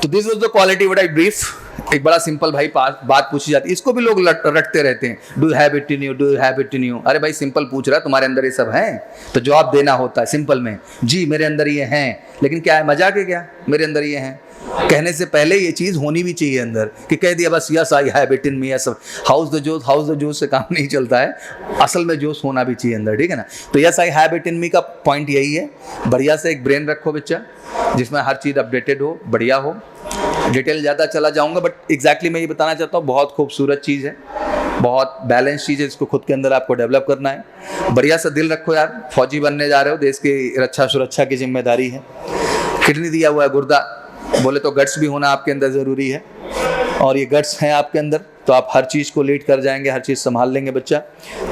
तो this was the quality what I brief. एक बड़ा सिंपल भाई बात पूछी जाती है, इसको भी लोग रटते रहते हैं, do you have it in you, do you have it in you. अरे भाई सिंपल पूछ रहा है, तुम्हारे अंदर ये सब है? तो जवाब देना होता है सिंपल में, जी मेरे अंदर ये हैं। लेकिन क्या है, मजाक है क्या? मेरे अंदर ये हैं कहने से पहले ये चीज़ होनी भी चाहिए अंदर, कि कह दिया बस yes I have it in me, yes house the जोश से काम नहीं चलता है, असल में जोश होना भी चाहिए अंदर, ठीक है ना। तो yes I have it in me का पॉइंट यही है। बढ़िया से एक ब्रेन रखो बच्चा, जिसमें हर चीज़ अपडेटेड हो, बढ़िया हो। डिटेल ज़्यादा चला जाऊंगा, बट एग्जैक्टली मैं ये बताना चाहता हूँ, बहुत खूबसूरत चीज़ है, बहुत बैलेंस चीज़ है, इसको खुद के अंदर आपको डेवलप करना है। बढ़िया सा दिल रखो यार, फौजी बनने जा रहे हो, देश की रक्षा सुरक्षा की जिम्मेदारी है। किडनी दिया हुआ है, गुर्दा, बोले तो गट्स भी होना आपके अंदर ज़रूरी है, और ये गट्स हैं आपके अंदर तो आप हर चीज़ को लीड कर जाएंगे, हर चीज़ संभाल लेंगे बच्चा।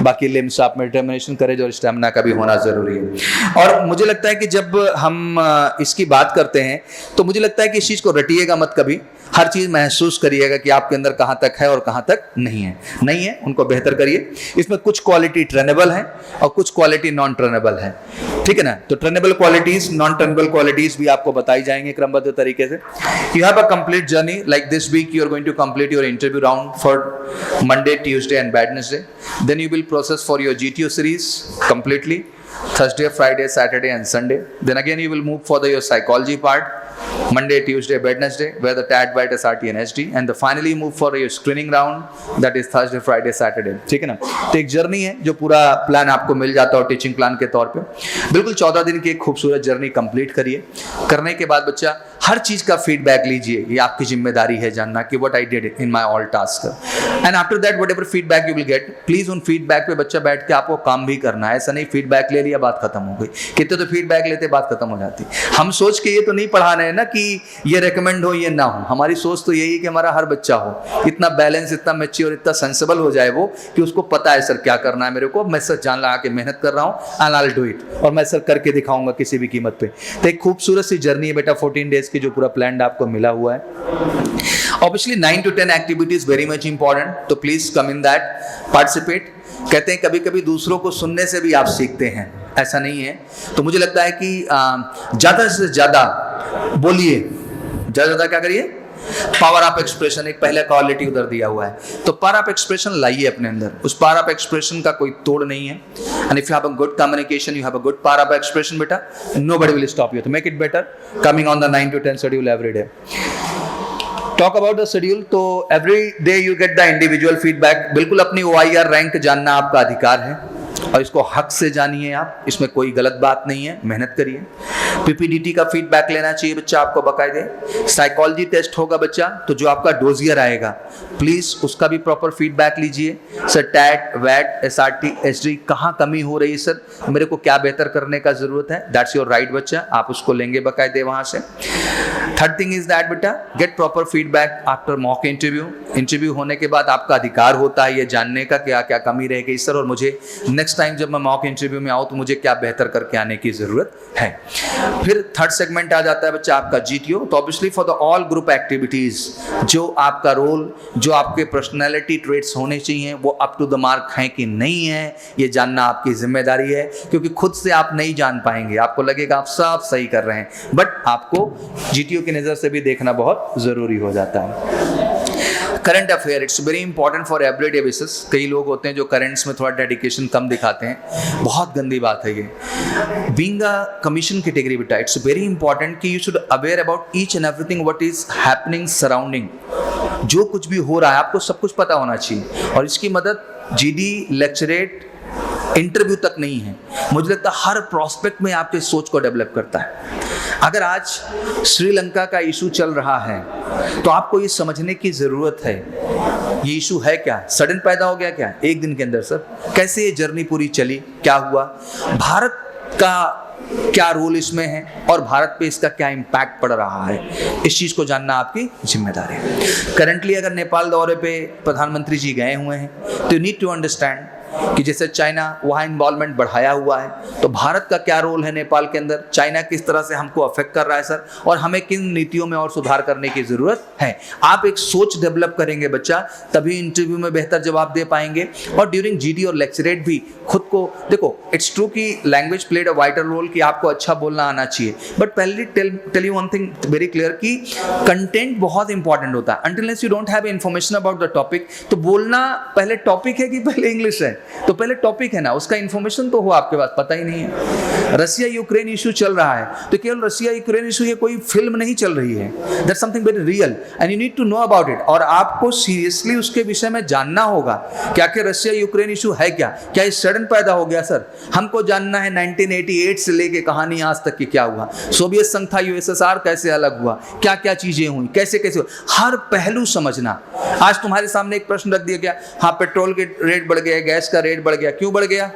बाकी लिम्स आप में डिटर्मिनेशन, करेज और स्टैमिना का भी होना ज़रूरी है। और मुझे लगता है कि जब हम इसकी बात करते हैं तो मुझे लगता है कि इस चीज़ को रटिएगा मत कभी, हर चीज़ महसूस करिएगा कि आपके अंदर कहाँ तक है और कहाँ तक नहीं है, उनको बेहतर करिए। इसमें कुछ क्वालिटी ट्रेनेबल है और कुछ क्वालिटी नॉन ट्रेनेबल है, ठीक है ना। तो trainable qualities, non trainable qualities भी आपको बताई जाएंगे क्रमबद्ध तरीके से। You have a complete journey, like this week you are going to complete your interview round for Monday, Tuesday and Wednesday. Then you will process for your GTO series completely, Thursday, Friday, Saturday and Sunday. Then again you will move for your psychology part, Monday, Tuesday, Wednesday, where the TAT, BIT, SRT and SD, and finally move for your screening round, that is Thursday, Friday, Saturday, ठीक है ना। तो एक journey है जो पूरा plan आपको मिल जाता है टीचिंग प्लान के तौर पे। बिल्कुल 14 दिन की एक खूबसूरत जर्नी कंप्लीट करिए। करने के बाद बच्चा हर चीज़ का फीडबैक लीजिए, ये आपकी जिम्मेदारी है जानना कि what I did in my all task. And after that whatever feedback you will get, please उन फीडबैक पे बच्चा बैठ के आपको काम भी करना है। ऐसा नहीं फीडबैक ले लिया बात खत्म हो गई, कितने तो फीडबैक लेते बात खत्म हो जाती। हम सोच के ये तो नहीं पढ़ा रहे हैं ना कि ये रेकमेंड हो ये ना हो, हमारी सोच तो यही है कि हमारा हर बच्चा हो इतना बैलेंस, इतना मैच्योर, इतना सेंसिबल हो जाए वो कि उसको पता है सर क्या करना है मेरे को, मैं सर जान लगा के मेहनत कर रहा हूँ and I will do it, और मैं सर करके दिखाऊंगा किसी भी कीमत पे। तो एक खूबसूरत सी जर्नी है बेटा 14 डेज की जो पूरा प्लान आपको मिला हुआ है। Obviously 9 to 10 activities very much important, तो please come in that, participate. कहते हैं कभी कभी दूसरों को सुनने से भी आप सीखते हैं, ऐसा नहीं है। तो मुझे लगता है कि ज़्यादा से ज़्यादा बोलिए, ज़्यादा क्या करिए, पावर ऑफ एक्सप्रेशन, एक पहले क्वालिटी उधर दिया हुआ है, तो पावर ऑफ एक्सप्रेशन लाइए अपने अंदर। उस पावर ऑफ एक्सप्रेशन का कोई तोड़ नहीं है। And if you have a good communication, you have a good power of expression बेटा, नोबडी विल स्टॉप यू। तो make it better, coming on the 9 to 10 schedule every day. Talk about the schedule, तो every day you get the individual feedback. बिल्कुल अपनी OIR rank जानना आपका अधिकार है और इसको हक से जानिए आप, इसमें कोई गलत बात नहीं है, मेहनत करिए। PPDT का फीडबैक लेना चाहिए बच्चा आपको बाकायदे। साइकोलॉजी टेस्ट होगा बच्चा, तो जो आपका डोजियर आएगा प्लीज उसका भी प्रॉपर फीडबैक लीजिए। सर टैट, वैट, SRT, SD कहाँ कमी हो रही है सर, मेरे को क्या बेहतर करने का जरूरत है, दैट्स योर राइट बच्चा, आप उसको लेंगे बाकायदे वहां से। थर्ड थिंग इज दैट बेटा, get proper feedback after mock interview. Interview होने के बाद आपका अधिकार होता है ये जानने का क्या क्या कमी रह गई सर, और मुझे नेक्स्ट टाइम जब मैं मॉक इंटरव्यू में आऊँ तो मुझे क्या बेहतर करके आने की ज़रूरत है। फिर थर्ड सेगमेंट आ जाता है बच्चा आपका GTO। तो obviously for the all group activities जो आपका रोल, जो आपके पर्सनैलिटी ट्रेट्स होने चाहिए वो अप टू द मार्क हैं कि नहीं है, ये जानना आपकी जिम्मेदारी है, क्योंकि खुद से आप नहीं जान पाएंगे। आपको लगेगा आप सब सही कर रहे हैं, बट आपको GTO की नज़र से भी देखना बहुत ज़रूरी हो जाता है। Current affair, it's very important for everyday basis. कई लोग होते हैं जो करंट्स में थोड़ा डेडिकेशन कम दिखाते हैं, बहुत गंदी बात है ये। बीइंग अ कमीशन कैटेगरी बेटा, इट्स वेरी इंपॉर्टेंट कि you should aware about each and everything what is happening surrounding. जो कुछ भी हो रहा है आपको सब कुछ पता होना चाहिए, और इसकी मदद GD, लेक्चरेट, इंटरव्यू तक नहीं है, मुझे लगता है हर प्रोस्पेक्ट में आपके सोच को डेवलप करता है। अगर आज श्रीलंका का इशू चल रहा है तो आपको ये समझने की ज़रूरत है ये इशू है क्या, सडन पैदा हो गया क्या एक दिन के अंदर सर, कैसे ये जर्नी पूरी चली, क्या हुआ, भारत का क्या रोल इसमें है और भारत पे इसका क्या इम्पैक्ट पड़ रहा है, इस चीज़ को जानना आपकी जिम्मेदारी है। करंटली अगर नेपाल दौरे पे प्रधानमंत्री जी गए हुए हैं तो यू नीड टू अंडरस्टैंड कि जैसे चाइना वहाँ इन्वॉल्वमेंट बढ़ाया हुआ है, तो भारत का क्या रोल है नेपाल के अंदर, चाइना किस तरह से हमको अफेक्ट कर रहा है सर, और हमें किन नीतियों में और सुधार करने की ज़रूरत है। आप एक सोच डेवलप करेंगे बच्चा, तभी इंटरव्यू में बेहतर जवाब दे पाएंगे। और ड्यूरिंग GD और लेक्चरेट भी खुद को देखो, इट्स ट्रू कि language played a vital role कि आपको अच्छा बोलना आना चाहिए, बट पहले tell you one thing very clear कि कंटेंट बहुत इंपॉर्टेंट होता है। Until you don't have information about the topic, तो बोलना पहले टॉपिक है कि पहले इंग्लिश है, तो पहले टॉपिक है ना, उसका इन्फॉर्मेशन तो हो आपके पास, पता ही नहीं है। रसिया यूक्रेन इशू चल रहा है तो केवल रसिया यूक्रेन इशू ये कोई फिल्म नहीं चल रही है, that's something very real and you need to know about it. और आपको सीरियसली उसके विषय में जानना होगा क्या कि रसिया यूक्रेन इशू है क्या ये सडन पैदा हो गया सर, हमको जानना है 1988 से लेके कहानी आज तक की क्या हुआ, सोवियत संघ था, USSR कैसे अलग हुआ, क्या क्या चीजें हुई, कैसे कैसे हुआ, हर पहलू समझना। आज तुम्हारे सामने एक प्रश्न रख दिया गया, हाँ पेट्रोल के रेट बढ़ गए, गैस का रेट बढ़ गया, क्यों बढ़ गया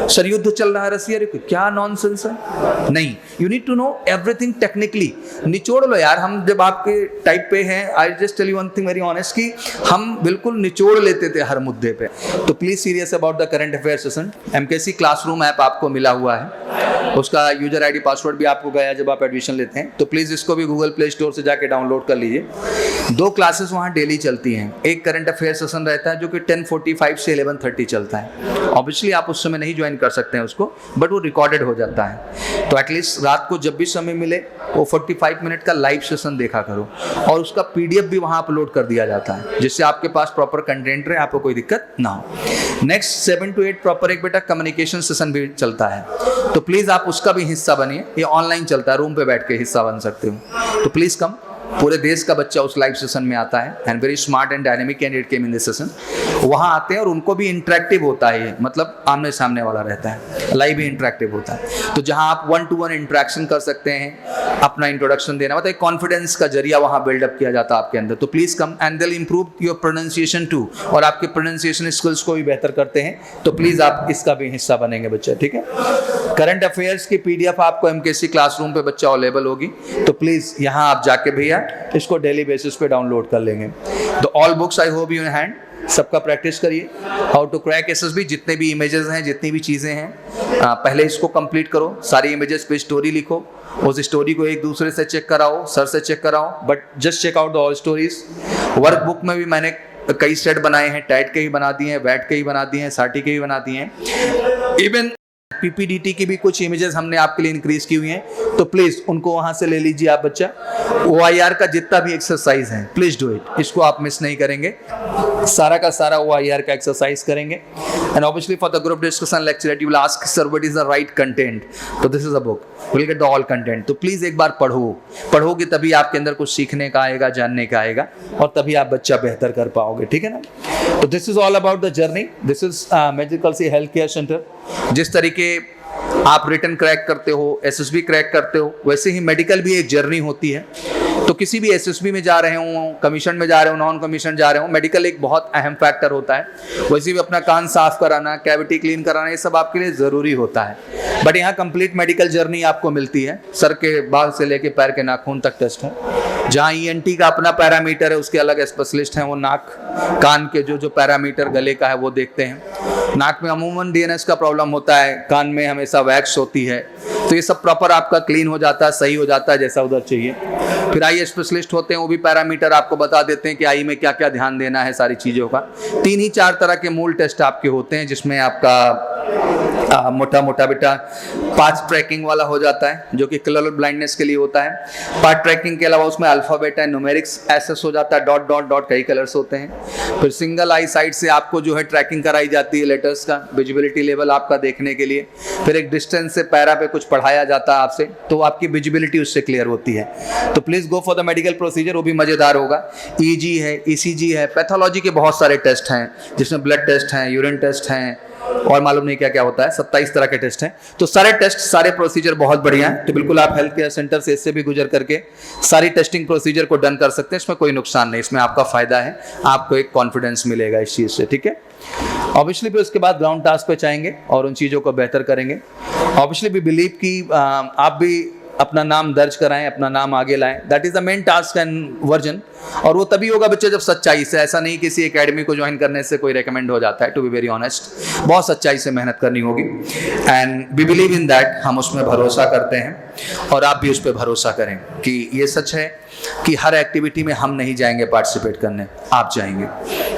सर, युद्ध चल रहा है रसिया, क्या नॉनसेंस है, नहीं, you need to know everything technically. निचोड़ लो यार, हम जब आपके टाइप पे हैं, I just tell you one thing very honest कि हम बिल्कुल निचोड़ लेते थे हर मुद्दे पे। तो please serious about the current affair session. MKC classroom app आपको मिला हुआ है, उसका यूजर ID पासवर्ड भी आपको गया जब आप एडमिशन लेते हैं, तो प्लीज इसको भी गूगल प्ले स्टोर से जाके डाउनलोड कर लीजिए। 2 क्लासेस वहाँ डेली चलती हैं, एक करंट अफेयर सेशन रहता है जो कि 10:45 से 11:30 चलता है। ऑब्वियसली आप उस समय नहीं ज्वाइन कर सकते हैं उसको, बट वो रिकॉर्डेड हो जाता है, तो एटलीस्ट रात को जब भी समय मिले वो 45 मिनट का लाइव सेशन देखा करो, और उसका PDF भी वहाँ अपलोड कर दिया जाता है जिससे आपके पास प्रॉपर कंटेंट रहे, आपको कोई दिक्कत ना हो। नेक्स्ट 7 to 8 प्रॉपर एक बेटा कम्युनिकेशन सेशन भी चलता है, तो प्लीज़ आप उसका भी हिस्सा बनिए। ये ऑनलाइन चलता है, रूम पे बैठ के हिस्सा बन सकते हो, तो प्लीज़ कम। पूरे देश का बच्चा उस लाइव सेशन में आता है and very smart and dynamic candidate came in this session. वहाँ आते हैं और उनको भी इंटरेक्टिव होता है, ये मतलब आमने सामने वाला रहता है, लाइव भी इंटरेक्टिव होता है, तो जहाँ आप 1-to-1 इंटरेक्शन कर सकते हैं, अपना इंट्रोडक्शन देना, मतलब कॉन्फिडेंस का जरिया वहाँ बिल्डअप किया जाता है आपके अंदर। तो please come and they improve your pronunciation too, और आपके प्रोनाउंसिएशन स्किल्स को भी बेहतर करते हैं, तो प्लीज़ आप इसका भी हिस्सा बनेंगे बच्चा, ठीक है। करंट अफेयर्स की PDF आपको MKC क्लासरूम पे बच्चा अवेलेबल होगी, तो प्लीज़ यहाँ आप जाके भैया इसको डेली बेसिस पे डाउनलोड कर लेंगे। तो all books I hope you in hand, सबका प्रैक्टिस करिए। हाउ टू क्रैक SSB, जितने भी इमेजेस हैं, जितनी भी चीज़ें हैं, पहले इसको कंप्लीट करो, सारी इमेजेस पे स्टोरी लिखो, उस स्टोरी को एक दूसरे से चेक कराओ, सर से चेक कराओ, but just check out the all stories. Work book में भी मैंने कई सेट बनाए हैं, टैट के ही बना दिए हैं, वैट के ही बना दिए हैं, साटी के ही बना दिए हैं, इवन PPDT की भी कुछ इमेजेस हमने आपके लिए इंक्रीज की हुई हैं, तो प्लीज उनको वहां से ले लीजिए आप बच्चा। OIR का जितना भी एक्सरसाइज है प्लीज डू इट, इसको आप मिस नहीं करेंगे, सारा का सारा OIR का एक्सरसाइज करेंगे। And obviously for the group discussion lecture you will ask sir what is the right content, तो this is a book, will get the all content. तो प्लीज एक बार पढ़ोगे तभी आपके अंदर कुछ सीखने का आएगा, जानने का आएगा, और तभी आप बच्चा बेहतर कर पाओगे, ठीक है ना। तो this is all about the journey, this is medical C health care centre. जिस तरीके आप रिटन क्रैक करते हो, SSB क्रैक करते हो, वैसे ही मेडिकल भी एक जर्नी होती है। तो किसी भी एसएसबी में जा रहे हों, कमीशन में जा रहे हो, नॉन कमीशन जा रहे हो, मेडिकल एक बहुत अहम फैक्टर होता है। वैसे भी अपना कान साफ कराना, कैविटी क्लीन कराना, ये सब आपके लिए ज़रूरी होता है। बट यहाँ कंप्लीट मेडिकल जर्नी आपको मिलती है। सर के बाल से लेके पैर के नाखून तक टेस्ट है। जहाँ ईएनटी का अपना पैरामीटर है, उसके अलग स्पेशलिस्ट हैं, वो नाक कान के जो पैरामीटर गले का है वो देखते हैं। नाक में अमूमन डीएनएस का प्रॉब्लम होता है, कान में हमेशा वैक्स होती है, तो ये सब प्रॉपर आपका क्लीन हो जाता है, सही हो जाता है जैसा उधर चाहिए। फिर आई स्पेशलिस्ट होते हैं, वो भी पैरामीटर आपको बता देते हैं कि आई में क्या क्या ध्यान देना है, सारी चीज़ों का। 3 ही 4 तरह के मूल टेस्ट आपके होते हैं, जिसमें आपका मोटा मोटा बेटा पाथ ट्रैकिंग वाला हो जाता है, जो कि कलर ब्लाइंडनेस के लिए होता है। पाथ ट्रैकिंग के अलावा उसमें अल्फ़ाबेट है, न्यूमेरिक्स एसएस हो जाता है, डॉट डॉट डॉट कई कलर्स होते हैं। फिर सिंगल आई साइड से आपको जो है ट्रैकिंग कराई जाती है लेटर्स का, विजिबिलिटी लेवल आपका देखने के लिए। फिर एक डिस्टेंस से पैरा पे कुछ पढ़ाया जाता है आपसे, तो आपकी विजिबिलिटी उससे क्लियर होती है। तो please go for the medical procedure, वो भी मज़ेदार होगा। ईजी है, ईसीजी है, पैथोलॉजी के बहुत सारे टेस्ट हैं, जिसमें ब्लड टेस्ट हैं, यूरिन टेस्ट हैं, और मालूम नहीं क्या क्या होता है, 27 तरह के टेस्ट हैं। तो सारे टेस्ट, सारे प्रोसीजर बहुत बढ़िया हैं। तो बिल्कुल आप हेल्थ केयर सेंटर से इससे भी गुजर करके सारी टेस्टिंग प्रोसीजर को डन कर सकते हैं। इसमें कोई नुकसान नहीं, इसमें आपका फ़ायदा है, आपको एक कॉन्फिडेंस मिलेगा इस चीज़ से, ठीक है। ऑब्वियसली फिर उसके बाद ग्राउंड टास्क पे जाएंगे और उन चीज़ों को बेहतर करेंगे। ऑब्वियसली भी बिलीव कि आप भी अपना नाम दर्ज कराएं, अपना नाम आगे लाएं, that is the main task and version. और वो तभी होगा बच्चे जब सच्चाई से, ऐसा नहीं किसी एकेडमी को ज्वाइन करने से कोई रेकमेंड हो जाता है। टू बी वेरी ऑनेस्ट, बहुत सच्चाई से मेहनत करनी होगी, and we believe in that, हम उसमें भरोसा करते हैं और आप भी उस पर भरोसा करें कि ये सच है कि हर एक्टिविटी में हम नहीं जाएंगे पार्टिसिपेट करने, आप जाएंगे।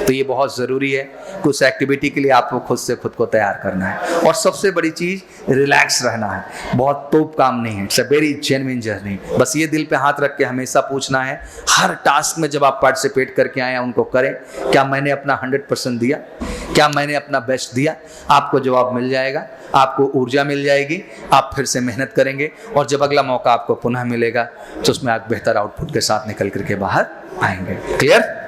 तो ये बहुत ज़रूरी है कि उस एक्टिविटी के लिए आपको खुद से खुद को तैयार करना है। और सबसे बड़ी चीज़ रिलैक्स रहना है, बहुत तोप काम नहीं है, it's a very genuine journey. बस ये दिल पे हाथ रख के हमेशा पूछना है, हर टास्क में जब आप पार्टिसिपेट करके आए हैं उनको करें, क्या मैंने अपना 100% दिया, क्या मैंने अपना बेस्ट दिया। आपको जवाब मिल जाएगा, आपको ऊर्जा मिल जाएगी, आप फिर से मेहनत करेंगे, और जब अगला मौका आपको पुनः मिलेगा तो उसमें आप बेहतर आउटपुट के साथ निकल करके बाहर आएंगे। क्लियर?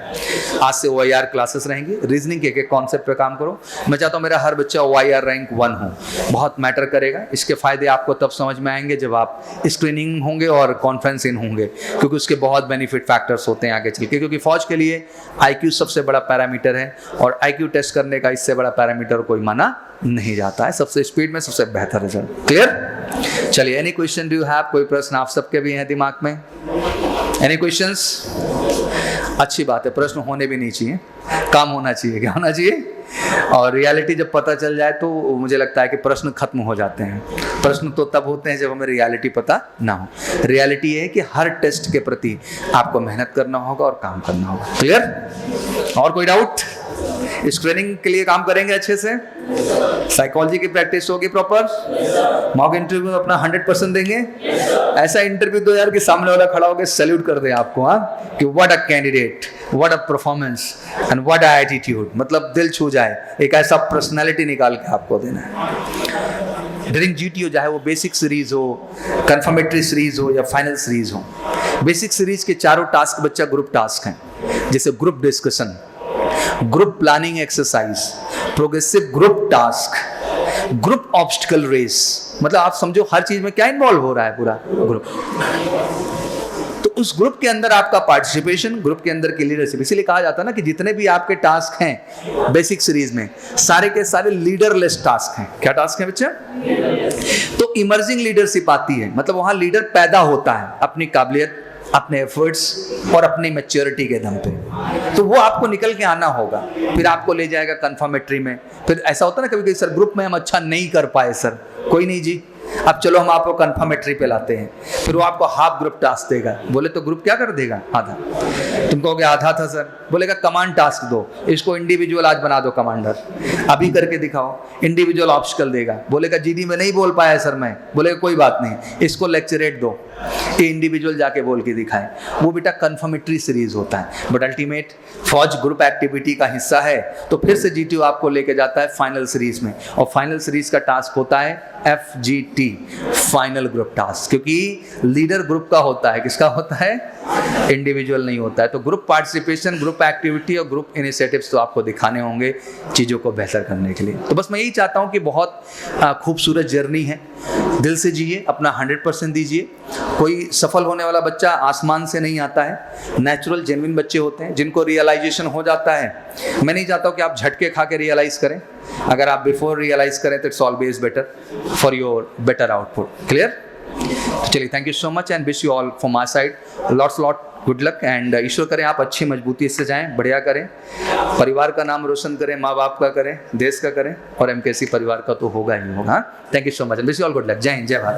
आज से OIR क्लासेस रहेंगी, रीजनिंग के एक कॉन्सेप्ट पे काम करो। मैं चाहता हूँ मेरा हर बच्चा OIR रैंक 1 हो, बहुत मैटर करेगा। इसके फ़ायदे आपको तब समझ में आएंगे जब आप स्क्रीनिंग होंगे और कॉन्फ्रेंस इन होंगे, क्योंकि उसके बहुत बेनिफिट फैक्टर्स होते हैं आगे चल के। क्योंकि फौज के लिए IQ सबसे बड़ा पैरामीटर है, और IQ टेस्ट करने का इससे बड़ा पैरामीटर कोई माना नहीं जाता है। सबसे स्पीड में सबसे बेहतर रिजल्ट। क्लियर? चलिए, any question do you have? कोई प्रश्न आप सबके भी हैं दिमाग में? Any questions? अच्छी बात है, प्रश्न होने भी नहीं चाहिए, काम होना चाहिए। क्या होना चाहिए? और रियलिटी जब पता चल जाए तो मुझे लगता है कि प्रश्न खत्म हो जाते हैं। प्रश्न तो तब होते हैं जब हमें रियलिटी पता ना हो। रियलिटी है कि हर टेस्ट के प्रति आपको मेहनत करना होगा और काम करना होगा। क्लियर? और कोई डाउट? स्क्रीनिंग के लिए काम करेंगे अच्छे से, साइकोलॉजी की प्रैक्टिस होगी प्रॉपर, मॉक इंटरव्यू में अपना 100% देंगे। ऐसा इंटरव्यू दो यार कि सामने वाला खड़ा होकर सैल्यूट कर दे आपको, हाँ, कि what a candidate, what a performance and what a attitude, मतलब दिल छू जाए। एक ऐसा पर्सनैलिटी निकाल के आपको देना है। ड्यूरिंग GTO, चाहे वो बेसिक सीरीज हो, कंफर्मेटरी सीरीज हो या फाइनल सीरीज हो, बेसिक सीरीज के चारों टास्क बच्चा ग्रुप टास्क हैं, जैसे group discussion, group planning exercise, progressive group task, group obstacle race. मतलब आप समझो हर चीज में क्या इन्वॉल्व हो रहा है पूरा ग्रुप। तो उस ग्रुप के अंदर आपका पार्टिसिपेशन, ग्रुप के अंदर की लीडरशिप। इसीलिए कहा जाता है ना कि जितने भी आपके टास्क हैं बेसिक सीरीज में, सारे के सारे लीडरलेस टास्क हैं। क्या टास्क हैं बच्चा? तो इमर्जिंग लीडरशिप आती है, मतलब वहां लीडर पैदा होता है अपनी काबिलियत, अपने एफर्ट्स और अपनी मैच्योरिटी के दम पे। तो वो आपको निकल के आना होगा, फिर आपको ले जाएगा कंफर्मेटरी में। फिर ऐसा होता है ना कभी कभी, सर ग्रुप में हम अच्छा नहीं कर पाए सर, कोई नहीं जी, अब चलो हम आपको कंफर्मेटरी पे लाते हैं। फिर वो आपको हाफ ग्रुप टास्क देगा। बोले तो ग्रुप क्या कर देगा? आधा। तुम कहोगे आधा था सर, बोलेगा कमांड टास्क दो, इसको इंडिविजुअल आज बना दो कमांडर, अभी करके दिखाओ। इंडिविजुअल ऑब्स्टिकल देगा, बोलेगा GD में नहीं बोल पाया सर मैं, बोलेगा कोई बात नहीं, इसको लेक्चरेट दो, ये इंडिविजुअल जाके बोल के दिखाए। वो बेटा कंफर्मेटरी सीरीज होता है। बट अल्टीमेट फौज ग्रुप एक्टिविटी का हिस्सा है, तो फिर से GTO आपको लेके जाता है फाइनल सीरीज में, और फाइनल सीरीज का टास्क होता है FGT, फाइनल ग्रुप टास्क, क्योंकि लीडर ग्रुप का होता है। किसका होता है? इंडिविजुअल नहीं होता है। तो ग्रुप पार्टिसिपेशन, ग्रुप एक्टिविटी और ग्रुप इनिशिएटिव्स तो आपको दिखाने होंगे चीज़ों को बेहतर करने के लिए। तो बस मैं यही चाहता हूँ कि बहुत खूबसूरत जर्नी है, दिल से जिए, अपना 100% दीजिए, कोई सफल होने वाला बच्चा आसमान से नहीं आता है, नेचुरल जेन्युइन बच्चे होते हैं जिनको रियलाइजेशन हो जाता है। मैं नहीं चाहता हूँ कि आप झटके खा के रियलाइज करें, अगर आप बिफोर रियलाइज करें तो it's always better for your better output. Clear? चलिए, thank you so much and wish you all from my side lots good luck and ईश्वर करें आप अच्छी मजबूती से जाएं, बढ़िया करें, परिवार का नाम रोशन करें, माँ बाप का करें, देश का करें और एमकेसी परिवार का तो होगा ही होगा। Thank you so much, wish you all good luck. जय हिंद, जय भारत।